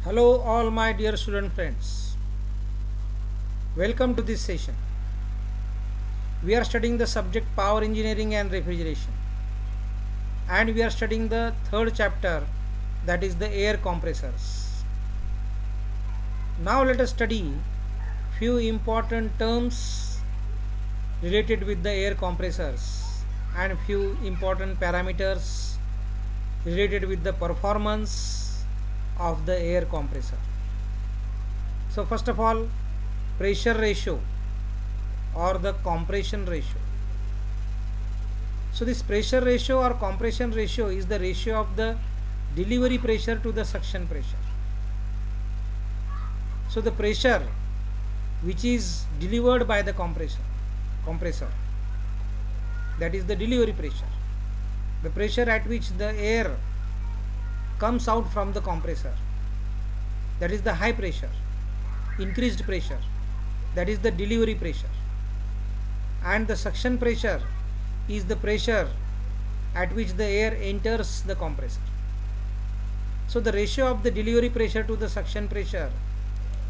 Hello all my dear student friends. Welcome to this session. We are studying the subject power engineering and refrigeration. And we are studying the third chapter, that is the air compressors. Now let us study few important terms related with the air compressors and few important parameters related with the performance of the air compressor. So first of all, pressure ratio or the compression ratio. So this pressure ratio or compression ratio is the ratio of the delivery pressure to the suction pressure. So the pressure which is delivered by the compressor, that is the delivery pressure, the pressure at which the air comes out from the compressor, that is the high pressure, increased pressure, that is the delivery pressure, and the suction pressure is the pressure at which the air enters the compressor. So the ratio of the delivery pressure to the suction pressure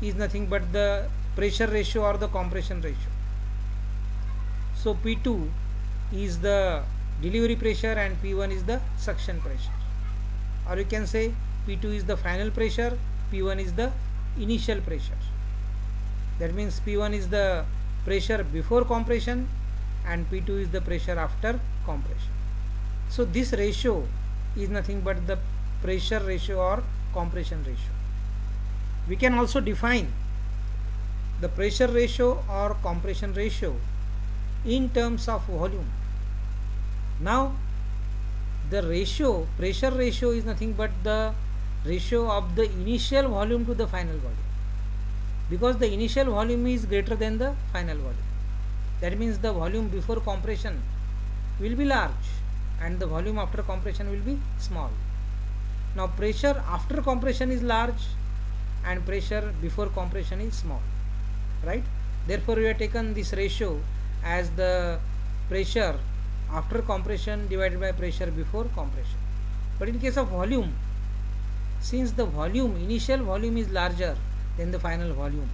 is nothing but the pressure ratio or the compression ratio. So P2 is the delivery pressure and P1 is the suction pressure, or you can say P2 is the final pressure, P1 is the initial pressure. That means P1 is the pressure before compression and P2 is the pressure after compression. So this ratio is nothing but the pressure ratio or compression ratio. We can also define the pressure ratio or compression ratio in terms of volume. Now the pressure ratio is nothing but the ratio of the initial volume to the final volume, because the initial volume is greater than the final volume. That means the volume before compression will be large and the volume after compression will be small. Now pressure after compression is large and pressure before compression is small, right? Therefore we have taken this ratio as the pressure after compression divided by pressure before compression. But in case of volume, since the volume, initial volume is larger than the final volume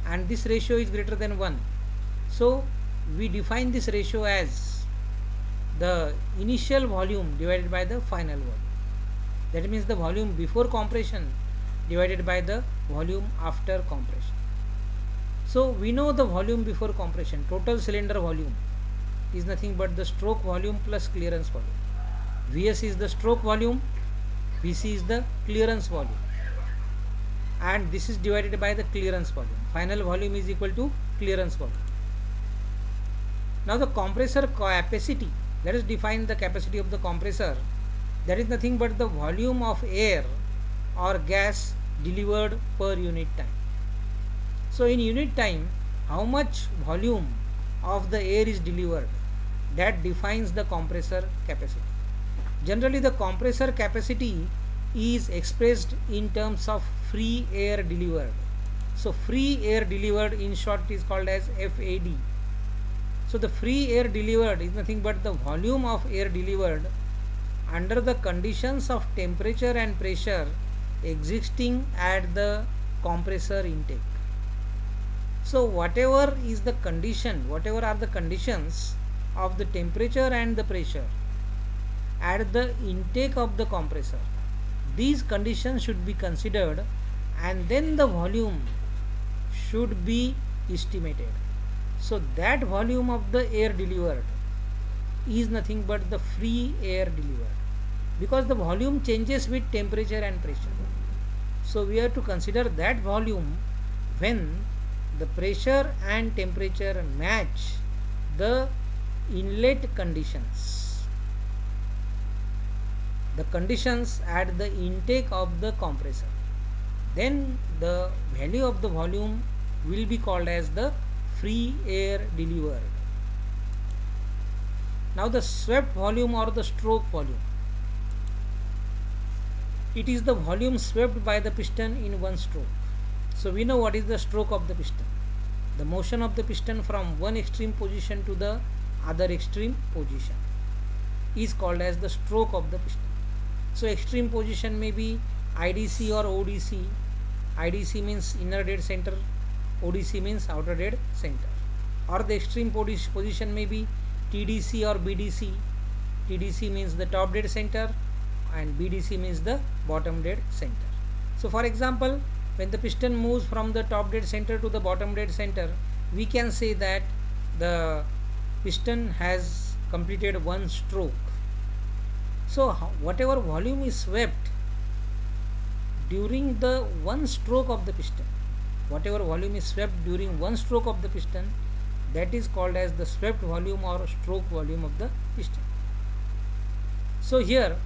and this ratio is greater than 1, so we define this ratio as the initial volume divided by the final volume. That means the volume before compression divided by the volume after compression. So we know the volume before compression, total cylinder volume, is nothing but the stroke volume plus clearance volume. Vs is the stroke volume, Vc is the clearance volume, and this is divided by the clearance volume. Final volume is equal to clearance volume. Now the compressor capacity, let us define the capacity of the compressor. That is nothing but the volume of air or gas delivered per unit time. So in unit time, how much volume of the air is delivered, that defines the compressor capacity. Generally the compressor capacity is expressed in terms of free air delivered. So free air delivered, in short, is called as FAD. So the free air delivered is nothing but the volume of air delivered under the conditions of temperature and pressure existing at the compressor intake. So whatever is the condition, whatever are the conditions of the temperature and the pressure at the intake of the compressor, these conditions should be considered and then the volume should be estimated. So that volume of the air delivered is nothing but the free air delivered, because the volume changes with temperature and pressure. So we have to consider that volume when the pressure and temperature match the inlet conditions, the conditions at the intake of the compressor. Then the value of the volume will be called as the free air delivered. Now the swept volume or the stroke volume, it is the volume swept by the piston in one stroke. So we know what is the stroke of the piston. The motion of the piston from one extreme position to the other extreme position is called as the stroke of the piston. So extreme position may be IDC or ODC, IDC means inner dead center, ODC means outer dead center, or the extreme position may be TDC or BDC. TDC means the top dead center and BDC means the bottom dead center. So for example, when the piston moves from the top dead center to the bottom dead center, we can say that the piston has completed one stroke. So whatever volume is swept during the one stroke of the piston, whatever volume is swept during one stroke of the piston, that is called as the swept volume or stroke volume of the piston. So here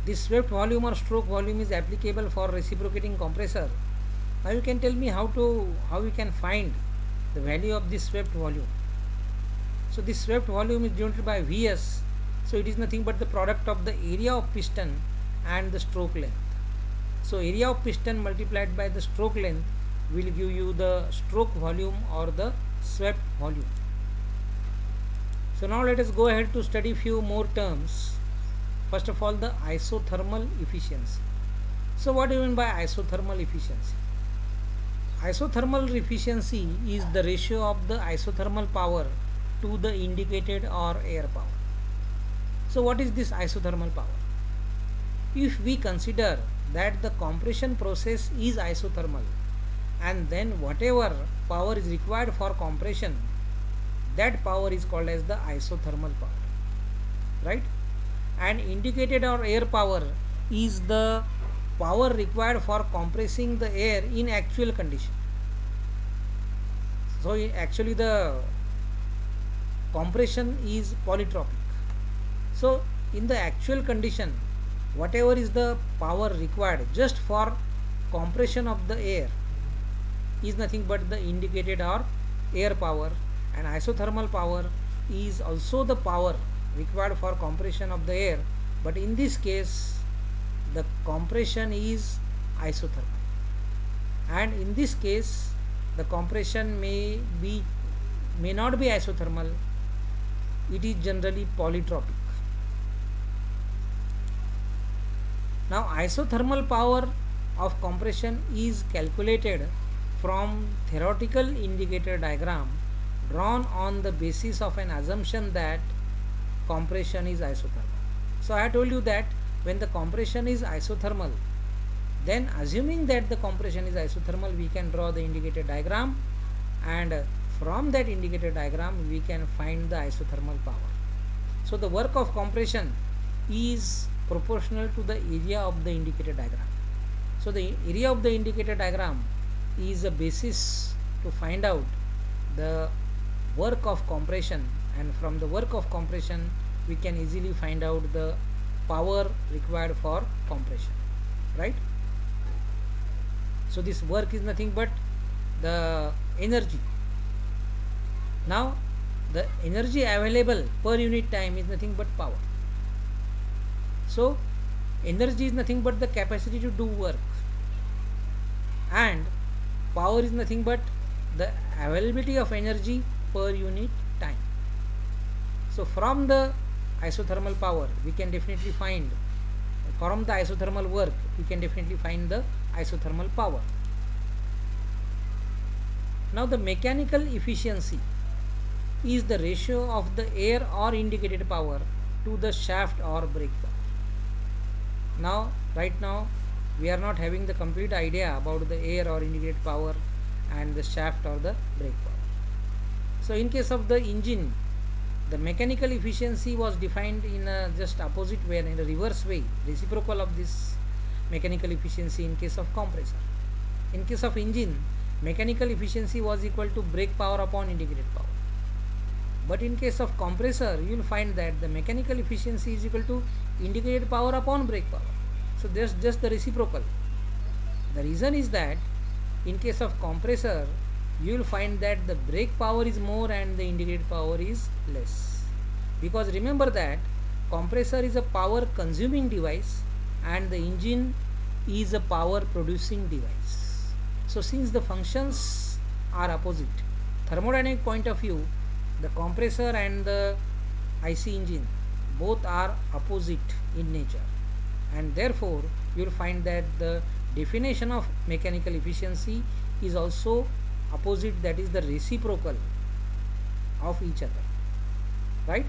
this swept volume or stroke volume is applicable for reciprocating compressor. Now you can tell me how you can find the value of this swept volume. So this swept volume is denoted by Vs. So it is nothing but the product of the area of piston and the stroke length. So area of piston multiplied by the stroke length will give you the stroke volume or the swept volume. So now let us go ahead to study few more terms. First of all, the isothermal efficiency. So what do you mean by isothermal efficiency? Isothermal efficiency is the ratio of the isothermal power to the indicated or air power. So what is this isothermal power? If we consider that the compression process is isothermal and then whatever power is required for compression, that power is called as the isothermal power, right? And indicated or air power is the power required for compressing the air in actual condition. So actually the compression is polytropic. So in the actual condition, whatever is the power required just for compression of the air is nothing but the indicated or air power, and isothermal power is also the power required for compression of the air, but in this case the compression is isothermal, and in this case the compression may not be isothermal, it is generally polytropic. Now isothermal power of compression is calculated from theoretical indicator diagram drawn on the basis of an assumption that compression is isothermal. So I told you that when the compression is isothermal, then assuming that the compression is isothermal, we can draw the indicator diagram, and from that indicator diagram we can find the isothermal power. So the work of compression is proportional to the area of the indicator diagram. So the area of the indicator diagram is a basis to find out the work of compression, and from the work of compression we can easily find out the power required for compression, right? So this work is nothing but the energy. Now the energy available per unit time is nothing but power. So energy is nothing but the capacity to do work, and power is nothing but the availability of energy per unit time. So from the isothermal power we can definitely find, from the isothermal work we can definitely find the isothermal power. Now the mechanical efficiency is the ratio of the air or indicated power to the shaft or brake power. Now right now we are not having the complete idea about the air or indicated power and the shaft or the brake power. So in case of the engine, the mechanical efficiency was defined in a just opposite way, in a reverse way, reciprocal of this mechanical efficiency in case of compressor. In case of engine, mechanical efficiency was equal to brake power upon indicated power. But in case of compressor, you will find that the mechanical efficiency is equal to indicated power upon brake power. So there's just the reciprocal. The reason is that in case of compressor, you will find that the brake power is more and the indicated power is less. Because remember that compressor is a power consuming device and the engine is a power producing device. So since the functions are opposite, thermodynamic point of view, the compressor and the IC engine both are opposite in nature, and therefore you will find that the definition of mechanical efficiency is also opposite, that is the reciprocal of each other, right?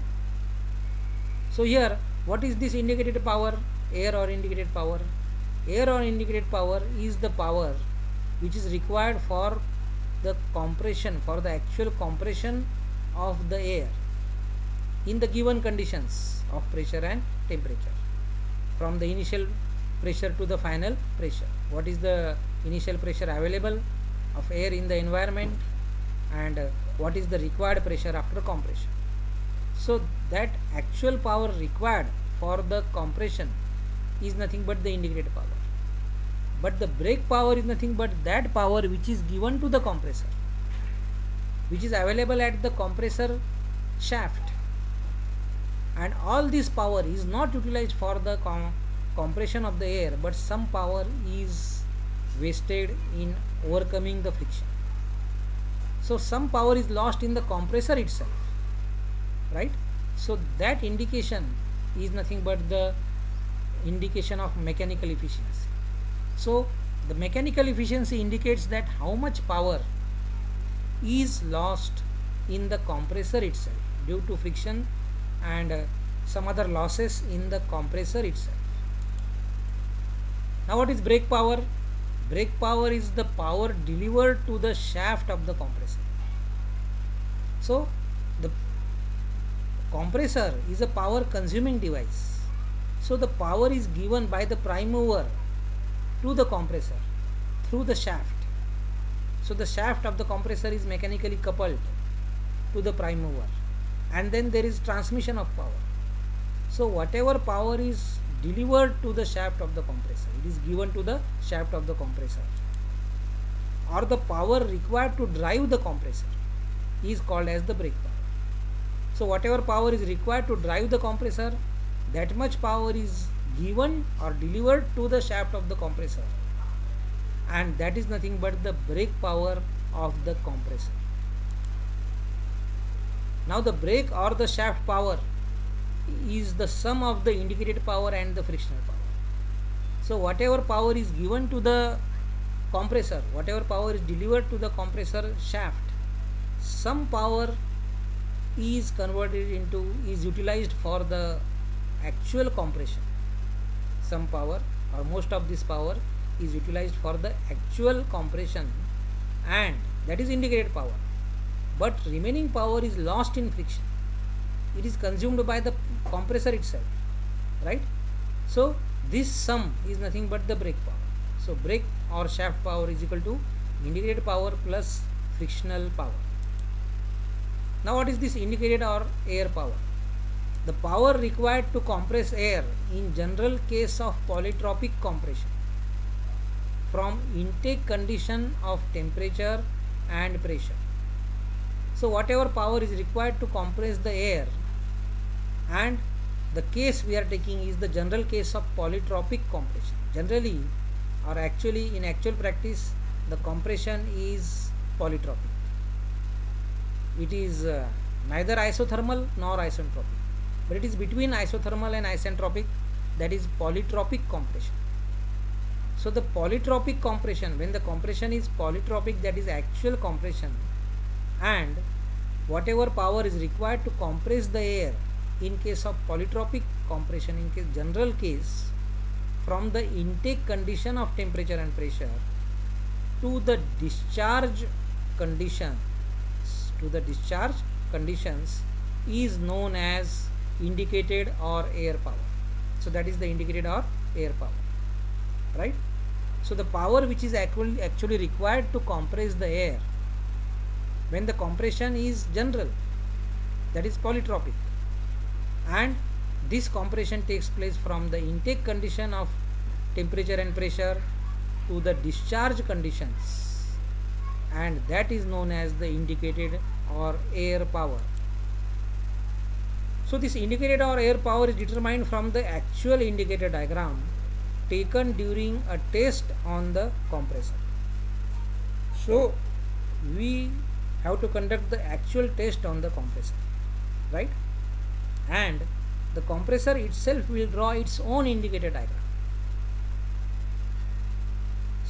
So here, what is this indicated power? Air or indicated power? Air or indicated power is the power which is required for the compression, for the actual compression of the air in the given conditions of pressure and temperature, from the initial pressure to the final pressure. What is the initial pressure available of air in the environment, and what is the required pressure after compression. So that actual power required for the compression is nothing but the indicated power. But the brake power is nothing but that power which is given to the compressor, which is available at the compressor shaft, and all this power is not utilized for the compression of the air, but some power is wasted in overcoming the friction. So some power is lost in the compressor itself, right? So that indication is nothing but the indication of mechanical efficiency. So the mechanical efficiency indicates that how much power is lost in the compressor itself due to friction and some other losses in the compressor itself. Now what is brake power? Brake power is the power delivered to the shaft of the compressor. So the compressor is a power consuming device. So the power is given by the prime mover to the compressor through the shaft. So the shaft of the compressor is mechanically coupled to the prime mover, and then there is transmission of power. So whatever power is delivered to the shaft of the compressor, it is given to the shaft of the compressor, or the power required to drive the compressor is called as the brake power. So whatever power is required to drive the compressor, that much power is given or delivered to the shaft of the compressor, and that is nothing but the brake power of the compressor. Now the brake or the shaft power is the sum of the indicated power and the frictional power. So whatever power is given to the compressor, whatever power is delivered to the compressor shaft, some power is converted into, is utilized for the actual compression. Some power or most of this power is utilized for the actual compression, and that is indicated power. But remaining power is lost in friction. It is consumed by the compressor itself, right? So this sum is nothing but the brake power. So brake or shaft power is equal to indicated power plus frictional power. Now what is this indicated or air power? The power required to compress air in general case of polytropic compression from intake condition of temperature and pressure. So whatever power is required to compress the air, and the case we are taking is the general case of polytropic compression. Generally or actually in actual practice, the compression is polytropic. It is neither isothermal nor isentropic, but it is between isothermal and isentropic, that is polytropic compression. So the polytropic compression, when the compression is polytropic, that is actual compression, and whatever power is required to compress the air in case of polytropic compression, in case general case, from the intake condition of temperature and pressure to the discharge conditions, is known as indicated or air power. So that is the indicated or air power, right? So the power which is actually required to compress the air when the compression is general, that is polytropic, and this compression takes place from the intake condition of temperature and pressure to the discharge conditions, and that is known as the indicated or air power. So this indicated or air power is determined from the actual indicator diagram taken during a test on the compressor. So we have to conduct the actual test on the compressor, right? And the compressor itself will draw its own indicator diagram.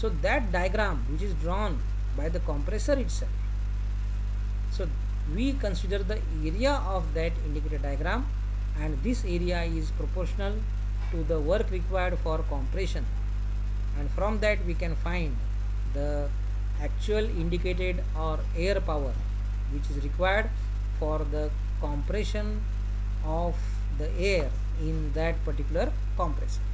So that diagram which is drawn by the compressor itself, so we consider the area of that indicated diagram, and this area is proportional to the work required for compression, and from that we can find the actual indicated or air power which is required for the compression of the air in that particular compressor.